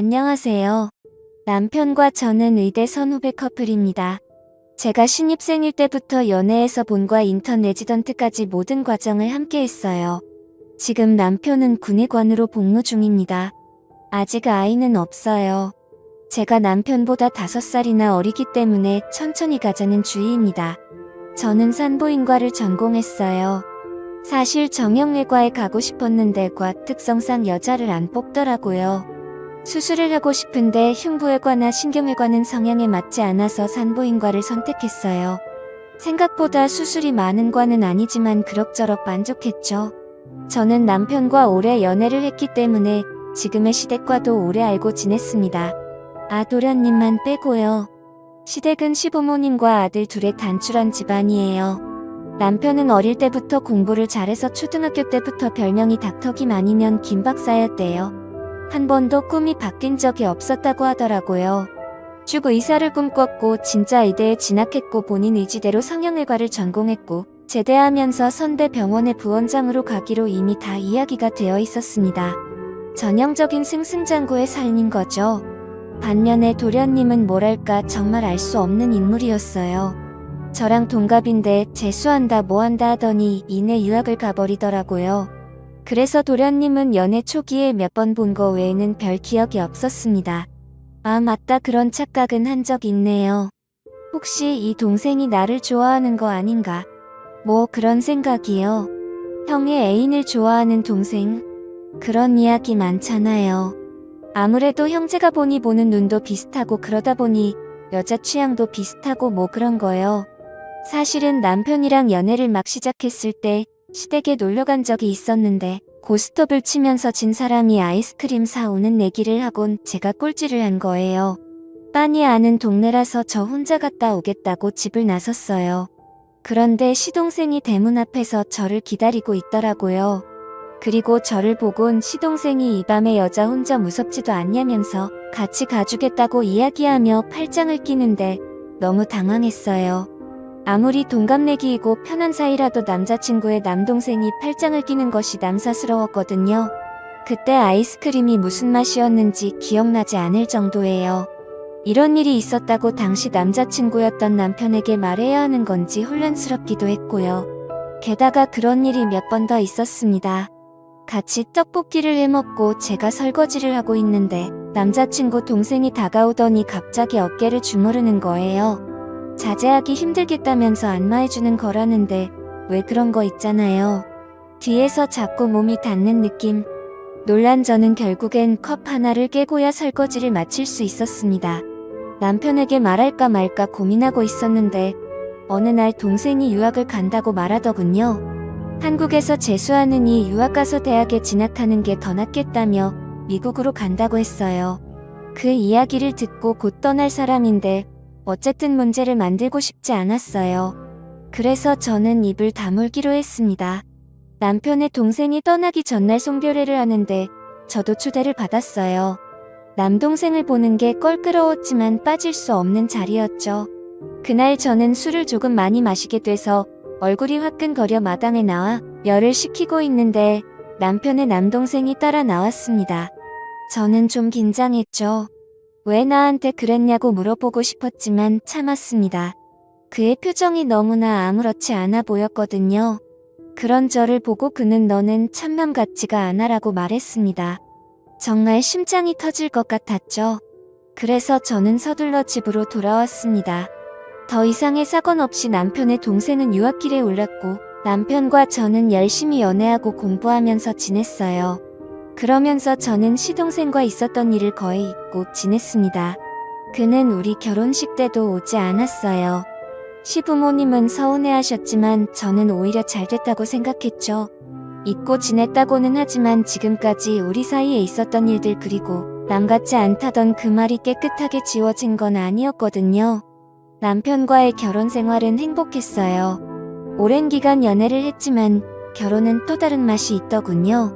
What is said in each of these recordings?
안녕하세요. 남편과 저는 의대 선후배 커플입니다. 제가 신입생일 때부터 연애에서 본과 인턴 레지던트까지 모든 과정을 함께 했어요. 지금 남편은 군의관으로 복무 중입니다. 아직 아이는 없어요. 제가 남편보다 5살이나 어리기 때문에 천천히 가자는 주의입니다. 저는 산부인과를 전공했어요. 사실 정형외과에 가고 싶었는데 과 특성상 여자를 안 뽑더라고요. 수술을 하고 싶은데 흉부외과나 신경외과는 성향에 맞지 않아서 산부인과를 선택했어요. 생각보다 수술이 많은 과는 아니지만 그럭저럭 만족했죠. 저는 남편과 오래 연애를 했기 때문에 지금의 시댁과도 오래 알고 지냈습니다. 도련님만 빼고요. 시댁은 시부모님과 아들 둘의 단출한 집안이에요. 남편은 어릴 때부터 공부를 잘해서 초등학교 때부터 별명이 닥터김 아니면 김박사였대요. 한 번도 꿈이 바뀐 적이 없었다고 하더라고요. 쭉 의사를 꿈꿨고 진짜 의대에 진학했고 본인 의지대로 성형외과를 전공했고 제대하면서 선대 병원의 부원장으로 가기로 이미 다 이야기가 되어 있었습니다. 전형적인 승승장구의 삶인 거죠. 반면에 도련님은 뭐랄까 정말 알 수 없는 인물이었어요. 저랑 동갑인데 재수한다 뭐한다 하더니 이내 유학을 가버리더라고요. 그래서 도련님은 연애 초기에 몇 번 본 거 외에는 별 기억이 없었습니다. 맞다, 그런 착각은 한 적 있네요. 혹시 이 동생이 나를 좋아하는 거 아닌가? 뭐 그런 생각이요. 형의 애인을 좋아하는 동생? 그런 이야기 많잖아요. 아무래도 형제가 보니 보는 눈도 비슷하고 그러다 보니 여자 취향도 비슷하고 뭐 그런 거요. 사실은 남편이랑 연애를 막 시작했을 때 시댁에 놀러간 적이 있었는데 고스톱을 치면서 진 사람이 아이스크림 사오는 내기를 하곤 제가 꼴찌를 한 거예요. 빤히 아는 동네라서 저 혼자 갔다 오겠다고 집을 나섰어요. 그런데 시동생이 대문 앞에서 저를 기다리고 있더라고요. 그리고 저를 보곤 시동생이 이 밤에 여자 혼자 무섭지도 않냐면서 같이 가주겠다고 이야기하며 팔짱을 끼는데 너무 당황했어요. 아무리 동갑내기이고 편한 사이라도 남자친구의 남동생이 팔짱을 끼는 것이 남사스러웠거든요. 그때 아이스크림이 무슨 맛이었는지 기억나지 않을 정도예요. 이런 일이 있었다고 당시 남자친구였던 남편에게 말해야 하는 건지 혼란스럽기도 했고요. 게다가 그런 일이 몇 번 더 있었습니다. 같이 떡볶이를 해먹고 제가 설거지를 하고 있는데 남자친구 동생이 다가오더니 갑자기 어깨를 주무르는 거예요. 자제하기 힘들겠다면서 안마해주는 거라는데 왜 그런 거 있잖아요. 뒤에서 자꾸 몸이 닿는 느낌. 놀란 저는 결국엔 컵 하나를 깨고야 설거지를 마칠 수 있었습니다. 남편에게 말할까 말까 고민하고 있었는데 어느 날 동생이 유학을 간다고 말하더군요. 한국에서 재수하느니 유학 가서 대학에 진학하는 게 더 낫겠다며 미국으로 간다고 했어요. 그 이야기를 듣고 곧 떠날 사람인데 어쨌든 문제를 만들고 싶지 않았어요. 그래서 저는 입을 다물기로 했습니다. 남편의 동생이 떠나기 전날 송별회를 하는데 저도 초대를 받았어요. 남동생을 보는 게 껄끄러웠지만 빠질 수 없는 자리였죠. 그날 저는 술을 조금 많이 마시게 돼서 얼굴이 화끈거려 마당에 나와 열을 식히고 있는데 남편의 남동생이 따라 나왔습니다. 저는 좀 긴장했죠. 왜 나한테 그랬냐고 물어보고 싶었지만 참았습니다. 그의 표정이 너무나 아무렇지 않아 보였거든요. 그런 저를 보고 그는 너는 참남 같지가 않아라고 말했습니다. 정말 심장이 터질 것 같았죠. 그래서 저는 서둘러 집으로 돌아왔습니다. 더 이상의 사건 없이 남편의 동생은 유학길에 올랐고 남편과 저는 열심히 연애하고 공부하면서 지냈어요. 그러면서 저는 시동생과 있었던 일을 거의 잊고 지냈습니다. 그는 우리 결혼식 때도 오지 않았어요. 시부모님은 서운해하셨지만 저는 오히려 잘 됐다고 생각했죠. 잊고 지냈다고는 하지만 지금까지 우리 사이에 있었던 일들 그리고 남 같지 않다던 그 말이 깨끗하게 지워진 건 아니었거든요. 남편과의 결혼 생활은 행복했어요. 오랜 기간 연애를 했지만 결혼은 또 다른 맛이 있더군요.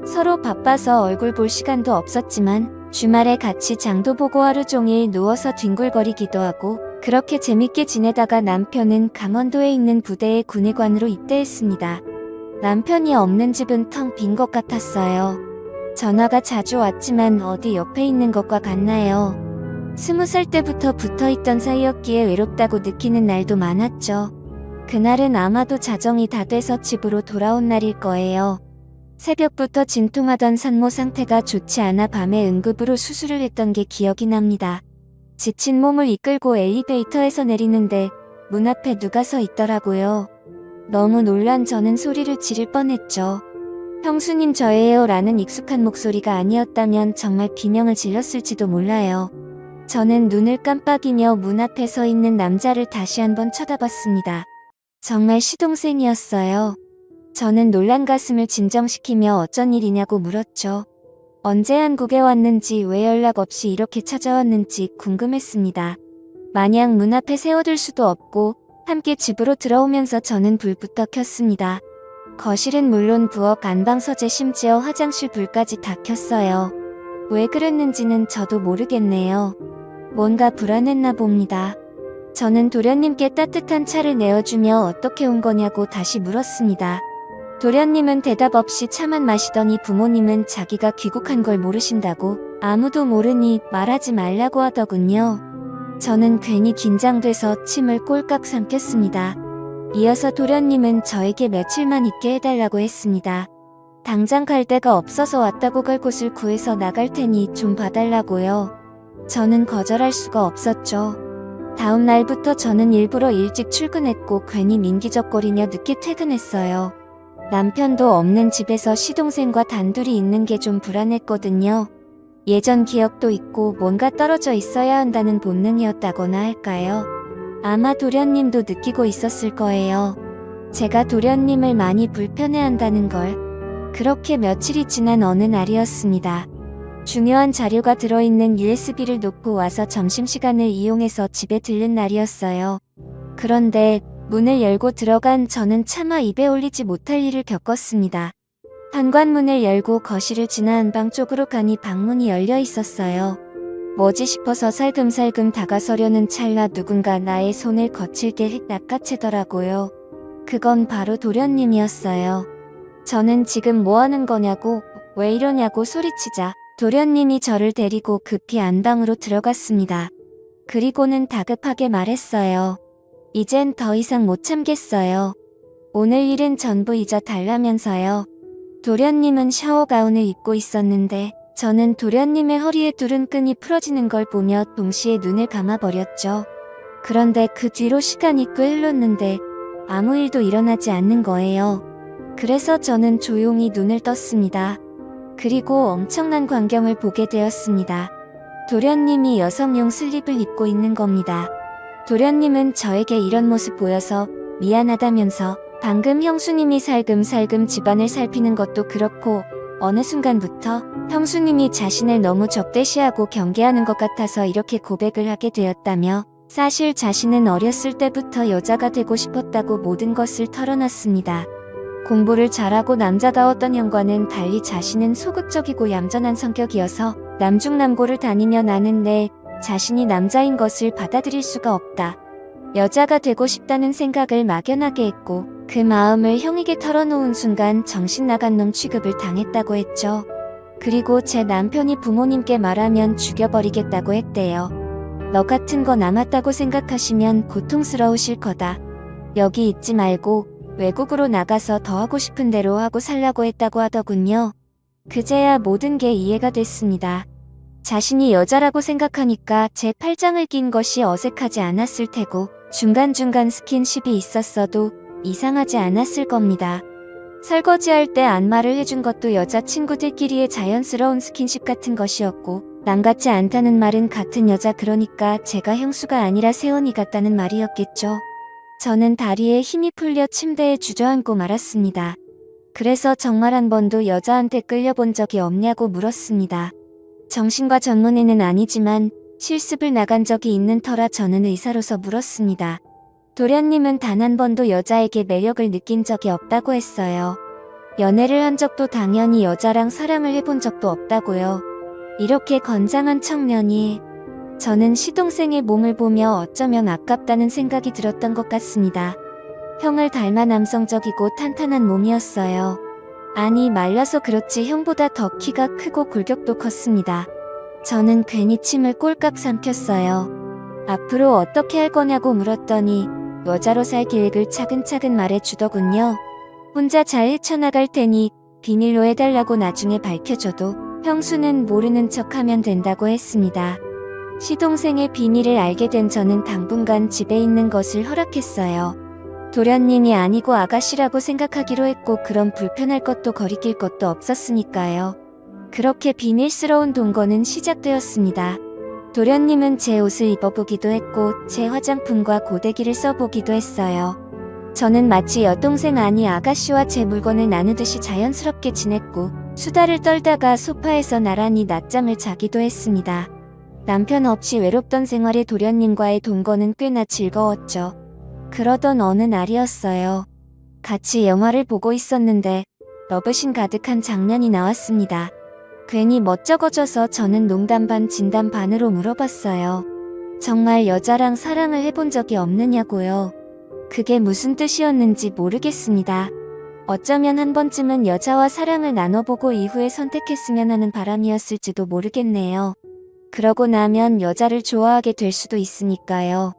서로 바빠서 얼굴 볼 시간도 없었지만 주말에 같이 장도 보고 하루 종일 누워서 뒹굴거리기도 하고 그렇게 재밌게 지내다가 남편은 강원도에 있는 부대의 군의관으로 입대했습니다. 남편이 없는 집은 텅 빈 것 같았어요. 전화가 자주 왔지만 어디 옆에 있는 것과 같나요? 20살 때부터 붙어있던 사이였기에 외롭다고 느끼는 날도 많았죠. 그날은 아마도 자정이 다 돼서 집으로 돌아온 날일 거예요. 새벽부터 진통하던 산모 상태가 좋지 않아 밤에 응급으로 수술을 했던 게 기억이 납니다. 지친 몸을 이끌고 엘리베이터에서 내리는데 문 앞에 누가 서 있더라고요. 너무 놀란 저는 소리를 지를 뻔했죠. 형수님 저예요 라는 익숙한 목소리가 아니었다면 정말 비명을 질렀을지도 몰라요. 저는 눈을 깜빡이며 문 앞에 서 있는 남자를 다시 한번 쳐다봤습니다. 정말 시동생이었어요. 저는 놀란 가슴을 진정시키며 어쩐 일이냐고 물었죠. 언제 한국에 왔는지 왜 연락 없이 이렇게 찾아왔는지 궁금했습니다. 마냥 문 앞에 세워둘 수도 없고 함께 집으로 들어오면서 저는 불부터 켰습니다. 거실은 물론 부엌 안방 서재 심지어 화장실 불까지 다 켰어요. 왜 그랬는지는 저도 모르겠네요. 뭔가 불안했나 봅니다. 저는 도련님께 따뜻한 차를 내어주며 어떻게 온 거냐고 다시 물었습니다. 도련님은 대답 없이 차만 마시더니 부모님은 자기가 귀국한 걸 모르신다고 아무도 모르니 말하지 말라고 하더군요. 저는 괜히 긴장돼서 침을 꼴깍 삼켰습니다. 이어서 도련님은 저에게 며칠만 있게 해달라고 했습니다. 당장 갈 데가 없어서 왔다고 갈 곳을 구해서 나갈 테니 좀 봐달라고요. 저는 거절할 수가 없었죠. 다음 날부터 저는 일부러 일찍 출근했고 괜히 민기적거리며 늦게 퇴근했어요. 남편도 없는 집에서 시동생과 단둘이 있는 게 좀 불안했거든요. 예전 기억도 있고 뭔가 떨어져 있어야 한다는 본능이었다거나 할까요? 아마 도련님도 느끼고 있었을 거예요. 제가 도련님을 많이 불편해한다는 걸. 그렇게 며칠이 지난 어느 날이었습니다. 중요한 자료가 들어있는 USB를 놓고 와서 점심시간을 이용해서 집에 들른 날이었어요. 그런데 문을 열고 들어간 저는 차마 입에 올리지 못할 일을 겪었습니다. 현관문을 열고 거실을 지나 안방 쪽으로 가니 방문이 열려 있었어요. 뭐지 싶어서 살금살금 다가서려는 찰나 누군가 나의 손을 거칠게 낚아채더라고요. 그건 바로 도련님이었어요. 저는 지금 뭐 하는 거냐고, 왜 이러냐고 소리치자 도련님이 저를 데리고 급히 안방으로 들어갔습니다. 그리고는 다급하게 말했어요. 이젠 더 이상 못 참겠어요. 오늘 일은 전부 잊어달라면서요. 도련님은 샤워 가운을 입고 있었는데 저는 도련님의 허리에 두른 끈이 풀어지는 걸 보며 동시에 눈을 감아버렸죠. 그런데 그 뒤로 시간이 꽤 흘렀는데 아무 일도 일어나지 않는 거예요. 그래서 저는 조용히 눈을 떴습니다. 그리고 엄청난 광경을 보게 되었습니다. 도련님이 여성용 슬립을 입고 있는 겁니다. 도련님은 저에게 이런 모습 보여서 미안하다면서 방금 형수님이 살금살금 집안을 살피는 것도 그렇고 어느 순간부터 형수님이 자신을 너무 적대시하고 경계하는 것 같아서 이렇게 고백을 하게 되었다며 사실 자신은 어렸을 때부터 여자가 되고 싶었다고 모든 것을 털어놨습니다. 공부를 잘하고 남자다웠던 형과는 달리 자신은 소극적이고 얌전한 성격이어서 남중남고를 다니며 나는 내 자신이 남자인 것을 받아들일 수가 없다. 여자가 되고 싶다는 생각을 막연하게 했고 그 마음을 형에게 털어놓은 순간 정신 나간 놈 취급을 당했다고 했죠. 그리고 제 남편이 부모님께 말하면 죽여버리겠다고 했대요. 너 같은 거 남았다고 생각하시면 고통스러우실 거다. 여기 있지 말고 외국으로 나가서 더 하고 싶은 대로 하고 살라고 했다고 하더군요. 그제야 모든 게 이해가 됐습니다. 자신이 여자라고 생각하니까 제 팔짱을 낀 것이 어색하지 않았을 테고 중간중간 스킨십이 있었어도 이상하지 않았을 겁니다. 설거지할 때 안마를 해준 것도 여자친구들끼리의 자연스러운 스킨십 같은 것이었고 남 같지 않다는 말은 같은 여자 그러니까 제가 형수가 아니라 세원이 같다는 말이었겠죠. 저는 다리에 힘이 풀려 침대에 주저앉고 말았습니다. 그래서 정말 한 번도 여자한테 끌려본 적이 없냐고 물었습니다. 정신과 전문의는 아니지만 실습을 나간 적이 있는 터라 저는 의사로서 물었습니다. 도련님은 단 한 번도 여자에게 매력을 느낀 적이 없다고 했어요. 연애를 한 적도 당연히 여자랑 사랑을 해본 적도 없다고요. 이렇게 건장한 청년이 저는 시동생의 몸을 보며 어쩌면 아깝다는 생각이 들었던 것 같습니다. 형을 닮아 남성적이고 탄탄한 몸이었어요. 아니 말라서 그렇지 형보다 더 키가 크고 골격도 컸습니다. 저는 괜히 침을 꼴깍 삼켰어요. 앞으로 어떻게 할 거냐고 물었더니 여자로 살 계획을 차근차근 말해주더군요. 혼자 잘 헤쳐나갈 테니 비밀로 해달라고 나중에 밝혀줘도 형수는 모르는 척하면 된다고 했습니다. 시동생의 비밀을 알게 된 저는 당분간 집에 있는 것을 허락했어요. 도련님이 아니고 아가씨라고 생각하기로 했고 그런 불편할 것도 거리낄 것도 없었으니까요. 그렇게 비밀스러운 동거는 시작되었습니다. 도련님은 제 옷을 입어보기도 했고 제 화장품과 고데기를 써보기도 했어요. 저는 마치 여동생 아니 아가씨와 제 물건을 나누듯이 자연스럽게 지냈고 수다를 떨다가 소파에서 나란히 낮잠을 자기도 했습니다. 남편 없이 외롭던 생활에 도련님과의 동거는 꽤나 즐거웠죠. 그러던 어느 날이었어요. 같이 영화를 보고 있었는데 러브신 가득한 장면이 나왔습니다. 괜히 멋쩍어져서 저는 농담 반 진담 반으로 물어봤어요. 정말 여자랑 사랑을 해본 적이 없느냐고요. 그게 무슨 뜻이었는지 모르겠습니다. 어쩌면 한 번쯤은 여자와 사랑을 나눠보고 이후에 선택했으면 하는 바람이었을지도 모르겠네요. 그러고 나면 여자를 좋아하게 될 수도 있으니까요.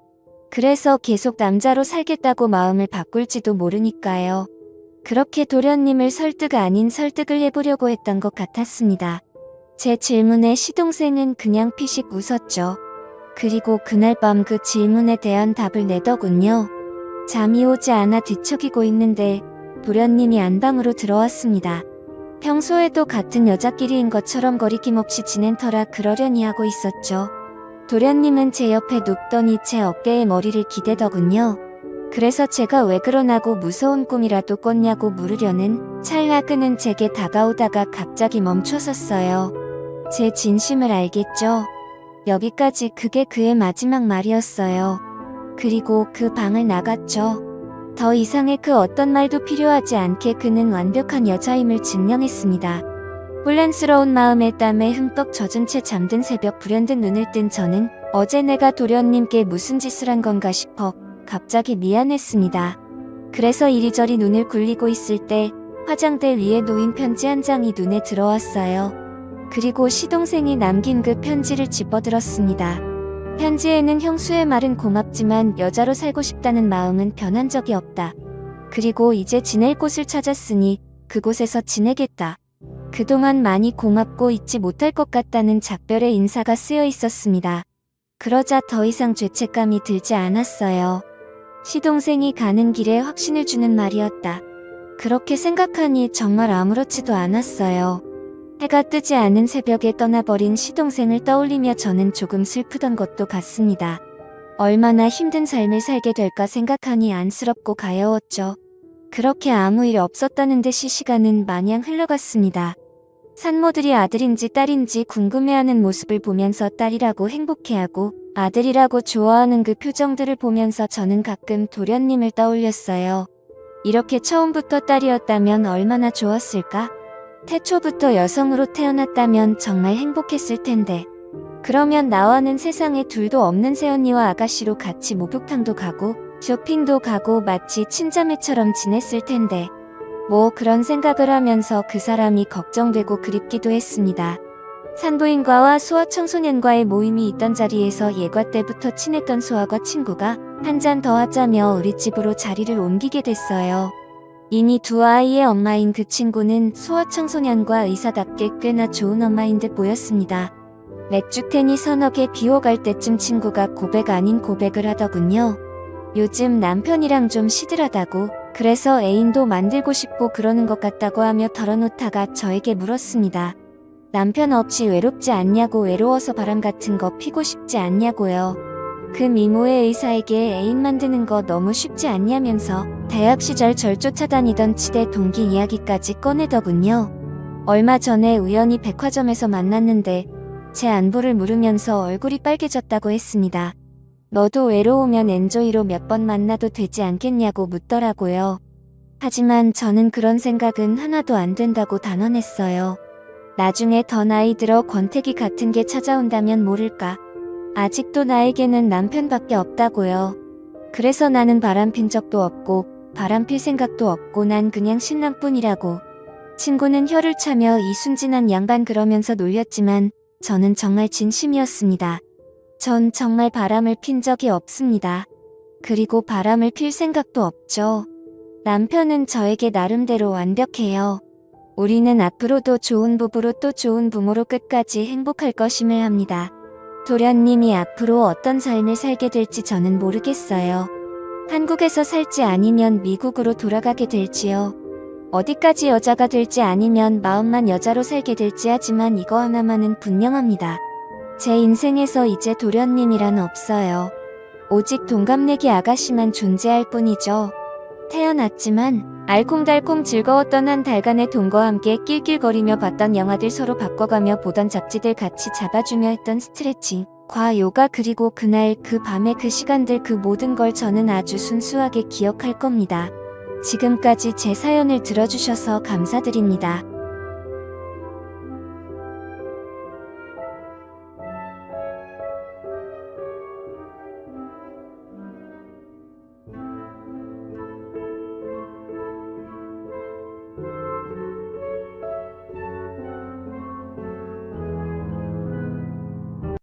그래서 계속 남자로 살겠다고 마음을 바꿀지도 모르니까요. 그렇게 도련님을 설득 아닌 설득을 해보려고 했던 것 같았습니다. 제 질문에 시동생은 그냥 피식 웃었죠. 그리고 그날 밤 그 질문에 대한 답을 내더군요. 잠이 오지 않아 뒤척이고 있는데 도련님이 안방으로 들어왔습니다. 평소에도 같은 여자끼리인 것처럼 거리낌 없이 지낸 터라 그러려니 하고 있었죠. 도련님은 제 옆에 눕더니 제 어깨에 머리를 기대더군요. 그래서 제가 왜 그러나고 무서운 꿈이라도 꿨냐고 물으려는 찰나 그는 제게 다가오다가 갑자기 멈춰섰어요. 제 진심을 알겠죠? 여기까지 그게 그의 마지막 말이었어요. 그리고 그 방을 나갔죠. 더 이상의 그 어떤 말도 필요하지 않게 그는 완벽한 여자임을 증명했습니다. 혼란스러운 마음에 땀에 흠뻑 젖은 채 잠든 새벽 불현듯 눈을 뜬 저는 어제 내가 도련님께 무슨 짓을 한 건가 싶어 갑자기 미안했습니다. 그래서 이리저리 눈을 굴리고 있을 때 화장대 위에 놓인 편지 한 장이 눈에 들어왔어요. 그리고 시동생이 남긴 그 편지를 집어들었습니다. 편지에는 형수의 말은 고맙지만 여자로 살고 싶다는 마음은 변한 적이 없다. 그리고 이제 지낼 곳을 찾았으니 그곳에서 지내겠다. 그동안 많이 고맙고 잊지 못할 것 같다는 작별의 인사가 쓰여 있었습니다. 그러자 더 이상 죄책감이 들지 않았어요. 시동생이 가는 길에 확신을 주는 말이었다. 그렇게 생각하니 정말 아무렇지도 않았어요. 해가 뜨지 않은 새벽에 떠나버린 시동생을 떠올리며 저는 조금 슬프던 것도 같습니다. 얼마나 힘든 삶을 살게 될까 생각하니 안쓰럽고 가여웠죠. 그렇게 아무 일 없었다는 듯이 시간은 마냥 흘러갔습니다. 산모들이 아들인지 딸인지 궁금해하는 모습을 보면서 딸이라고 행복해하고 아들이라고 좋아하는 그 표정들을 보면서 저는 가끔 도련님을 떠올렸어요. 이렇게 처음부터 딸이었다면 얼마나 좋았을까? 태초부터 여성으로 태어났다면 정말 행복했을 텐데. 그러면 나와는 세상에 둘도 없는 새언니와 아가씨로 같이 목욕탕도 가고 쇼핑도 가고 마치 친자매처럼 지냈을 텐데. 뭐 그런 생각을 하면서 그 사람이 걱정되고 그립기도 했습니다. 산부인과와 소아청소년과의 모임이 있던 자리에서 예과 때부터 친했던 소아과 친구가 한 잔 더 하자며 우리 집으로 자리를 옮기게 됐어요. 이미 두 아이의 엄마인 그 친구는 소아청소년과 의사답게 꽤나 좋은 엄마인 듯 보였습니다. 맥주캔이 서너 개 비워갈 때쯤 친구가 고백 아닌 고백을 하더군요. 요즘 남편이랑 좀 시들하다고, 그래서 애인도 만들고 싶고 그러는 것 같다고 하며 털어놓다가 저에게 물었습니다. 남편 없이 외롭지 않냐고, 외로워서 바람 같은 거 피고 싶지 않냐고요. 그 미모의 의사에게 애인 만드는 거 너무 쉽지 않냐면서 대학 시절 절 쫓아다니던 치대 동기 이야기까지 꺼내더군요. 얼마 전에 우연히 백화점에서 만났는데 제 안부를 물으면서 얼굴이 빨개졌다고 했습니다. 너도 외로우면 엔조이로 몇 번 만나도 되지 않겠냐고 묻더라고요. 하지만 저는 그런 생각은 하나도 안 된다고 단언했어요. 나중에 더 나이 들어 권태기 같은 게 찾아온다면 모를까. 아직도 나에게는 남편밖에 없다고요. 그래서 나는 바람핀 적도 없고 바람필 생각도 없고 난 그냥 신랑뿐이라고. 친구는 혀를 차며 이 순진한 양반 그러면서 놀렸지만 저는 정말 진심이었습니다. 전 정말 바람을 핀 적이 없습니다. 그리고 바람을 필 생각도 없죠. 남편은 저에게 나름대로 완벽해요. 우리는 앞으로도 좋은 부부로 또 좋은 부모로 끝까지 행복할 것임을 합니다. 도련님이 앞으로 어떤 삶을 살게 될지 저는 모르겠어요. 한국에서 살지 아니면 미국으로 돌아가게 될지요. 어디까지 여자가 될지 아니면 마음만 여자로 살게 될지 하지만 이거 하나만은 분명합니다. 제 인생에서 이제 도련님이란 없어요. 오직 동갑내기 아가씨만 존재할 뿐이죠. 태어났지만 알콩달콩 즐거웠던 한 달간의 동거와 함께 낄낄거리며 봤던 영화들 서로 바꿔가며 보던 잡지들 같이 잡아주며 했던 스트레칭, 과 요가 그리고 그날 그 밤의 그 시간들 그 모든 걸 저는 아주 순수하게 기억할 겁니다. 지금까지 제 사연을 들어주셔서 감사드립니다.